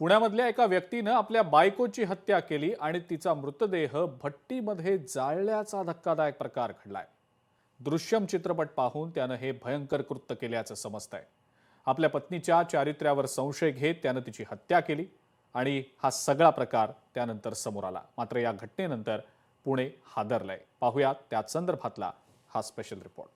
पुण्यामधल्या एका व्यक्तीनं आपल्या बायकोची हत्या केली आणि तिचा मृतदेह भट्टीमध्ये जाळल्याचा धक्कादायक प्रकार घडलाय। दृश्यम चित्रपट पाहून त्यानं हे भयंकर कृत्य केल्याचं समजतंय। आपल्या पत्नीच्या चारित्र्यावर संशय घेत त्यानं तिची हत्या केली आणि हा सगळा प्रकार त्यानंतर समोर आला। मात्र या घटनेनंतर पुणे हादरलंय। पाहूयात त्या संदर्भातला हा स्पेशल रिपोर्ट।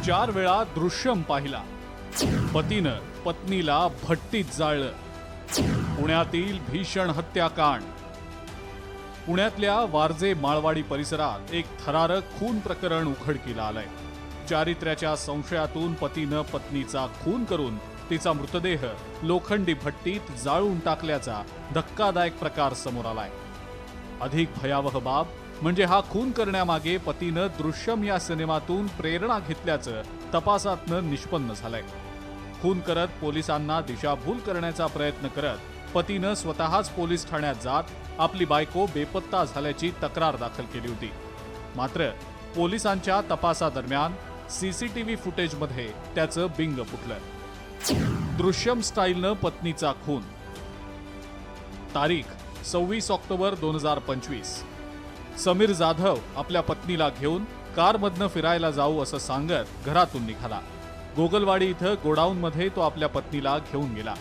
4 वेळा दृश्यम पाहिला। पतीनं पत्नीला भट्टीत जाळलं। पुण्यातील भीषण हत्याकांड। पुण्यातल्या वारजे माळवाडी परिसरात एक थरारक खून प्रकरण उघडकीला आलंय। चारित्र्याच्या संशयातून पतीनं पत्नीचा खून करून तिचा मृतदेह लोखंडी भट्टीत जाळून टाकल्याचा धक्कादायक प्रकार समोर आलाय। अधिक भयावह बाब म्हणजे हा खून करण्यामागे पतीनं दृश्यम या सिनेमातून प्रेरणा घेतल्याचं तपासातनं निष्पन्न झालंय। खून करत पोलिसांना दिशाभूल करण्याचा प्रयत्न करत पतीनं स्वतःच पोलीस ठाण्यात जात आपली बायको बेपत्ता झाल्याची तक्रार दाखल केली होती। मात्र पोलिसांच्या तपासादरम्यान सीसीटीव्ही फुटेजमध्ये त्याचं बिंग फुटलं। दृश्यम स्टाईलनं पत्नीचा खून। तारीख 26 ऑक्टोबर 2025। समीर जाधव आपल्या पत्नीला घेऊन कारमधनं फिरायला जाऊ असं सांगत घरातून निघाला। गोगलवाडी इथं गोडाऊनमध्ये तो आपल्या पत्नीला घेऊन गेला।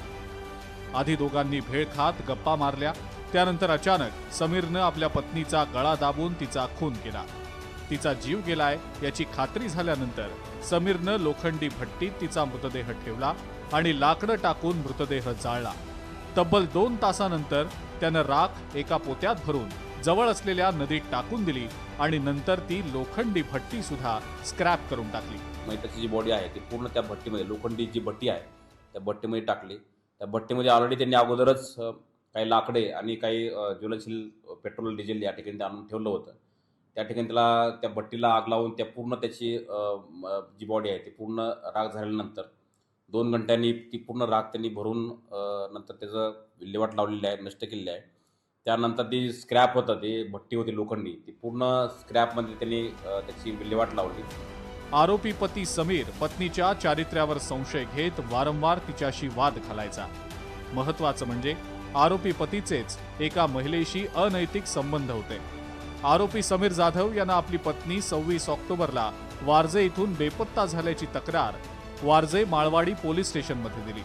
आधी दोघांनी भेळ खात गप्पा मारल्या। त्यानंतर अचानक समीरनं आपल्या पत्नीचा गळा दाबून तिचा खून केला। तिचा जीव गेलाय याची खात्री झाल्यानंतर समीरनं लोखंडी भट्टीत तिचा मृतदेह ठेवला आणि लाकडं टाकून मृतदेह जाळला। तब्बल 2 तासानंतर त्यानं राख एका पोत्यात भरून जवळ असलेल्या नदीत टाकून दिली आणि नंतर ती लोखंडी भट्टी सुद्धा स्क्रॅप करून टाकली। त्याची जी बॉडी आहे ती पूर्ण त्या भट्टीमध्ये, लोखंडी जी भट्टी आहे त्या भट्टीमध्ये टाकली। त्या भट्टीमध्ये ऑलरेडी त्यांनी अगोदरच काही लाकडे आणि काही ज्वलनशील पेट्रोल डिझेल या ठिकाणी आणून ठेवलं होतं। त्या ठिकाणी त्याला त्या भट्टीला आग लावून त्या पूर्ण त्याची जी बॉडी आहे ती पूर्ण राख झाल्यानंतर 2 घंट्यांनी ती पूर्ण राख त्यांनी भरून नंतर त्याचं विल्हेवाट लावलेली आहे, नष्ट केलेली आहे। त्यानंतर ती स्क्रॅप होतं, ती भट्टी होती लोखंडी, ती पूर्ण स्क्रॅपमध्ये त्यांनी त्याची विल्हेवाट लावली। आरोपी पती समीर पत्नीच्या चारित्र्यावर संशय घेत वारंवार तिच्याशी वाद घालायचा। महत्त्वाचं म्हणजे आरोपी पतीचेच एका महिलेशी अनैतिक संबंध होते। आरोपी समीर जाधव यांना आपली पत्नी 26 ऑक्टोबरला वारजे इथून बेपत्ता झाल्याची तक्रार वारजे माळवाडी पोलीस स्टेशनमध्ये दिली।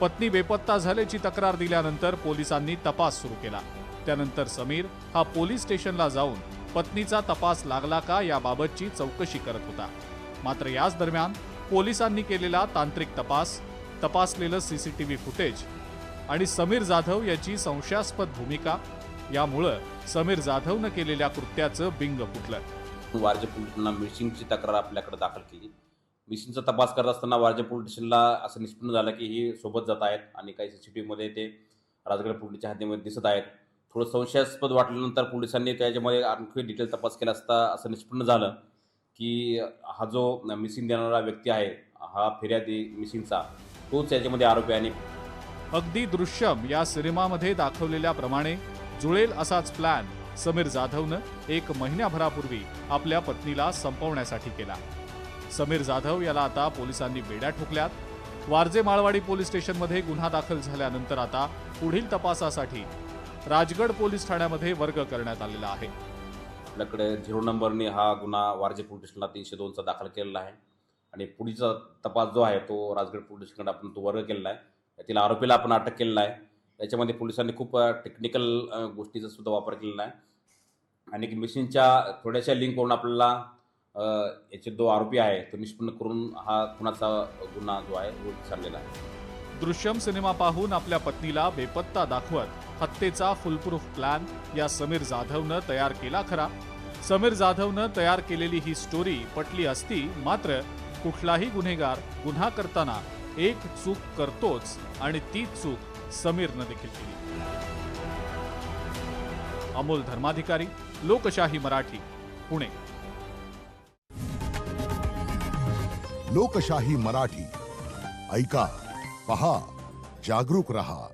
पत्नी बेपत्ता झाल्याची तक्रार दिल्यानंतर पोलिसांनी तपास सुरू केला। त्यानंतर समीर हा पोलीस स्टेशनला जाऊन पत्नीचा तपास लागला का याबाबतची चौकशी करत होता। मात्र याच दरम्यान पोलिसांनी केलेला तांत्रिक तपास, तपासलेलं सीसीटीव्ही फुटेज आणि समीर जाधव याची संशयास्पद भूमिका यामुळं समीर जाधवनं केलेल्या कृत्याचं बिंग फुटलं। वारजे पोलिसांना मिसिंगची तक्रार आपल्याकडे दाखल केली। मिसिंगचा तपास करत असताना वारजे पोलीस स्टेशनला असं निष्पन्न झालं की ही सोबत जात आहेत आणि काही सीसीटीव्हीमध्ये ते राजगड पोलीसच्या हद्दीमध्ये दिसत आहेत। थोडं संशयास्पद वाटल्यानंतर पोलिसांनी त्याच्यामध्ये आणखी डिटेल तपास केला असता असं निष्पन्न झालं की हा जो मिसिंग देणारा व्यक्ती आहे, हा फिर्यादी मिसिंगचा, तोच याच्यामध्ये आरोपी आहे। अगदी दृश्यम या सिनेमामध्ये दाखवलेल्याप्रमाणे जुळेल असाच प्लॅन समीर जाधवनं 1 महिन्याभरापूर्वी आपल्या पत्नीला संपवण्यासाठी केला। समीर जाधव याला आता पोलिसांनी बेड्या ठोकल्यात। वारजे माळवाडी पोलीस स्टेशनमध्ये गुन्हा दाखल झाल्यानंतर आता पुढील तपासासाठी राजगड पोलीस ठाण्यामध्ये वर्ग करण्यात आलेला आहे। आपल्याकडे 0 नंबरने हा गुन्हा वारजे पोलीस स्टेशनला 302चा दाखल केलेला आहे आणि पुढचा तपास जो आहे तो राजगड पोलीस स्टेशनकडे आपण तो वर्ग केलेला आहे। त्यातील आरोपीला आपण अटक केलेला आहे। त्याच्यामध्ये पोलिसांनी खूप टेक्निकल गोष्टीचा सुद्धा वापर केलेला आहे आणि मिसिंगच्या थोड्याशा लिंक करून आपल्याला याचे 2 आरोपी आहे तो निष्पन्न करून हा खुनाचा गुन्हा जो आहे तो सांगलेला आहे। दृश्यम सिनेमा पाहून आपल्या पत्नीला बेपत्ता दाखवत हत्येचा फुलप्रूफ प्लॅन या समीर जाधवनं तयार केला खरा। समीर जाधवनं तयार केलेली ही स्टोरी पटली असती, मात्र कुठलाही गुन्हेगार गुन्हा करताना एक चूक करतोच आणि ती चूक समीरनं देखील केली। अमोल धर्माधिकारी, लोकशाही मराठी, पुणे। लोकशाही मराठी ऐका, पहा, जागरूक रहा।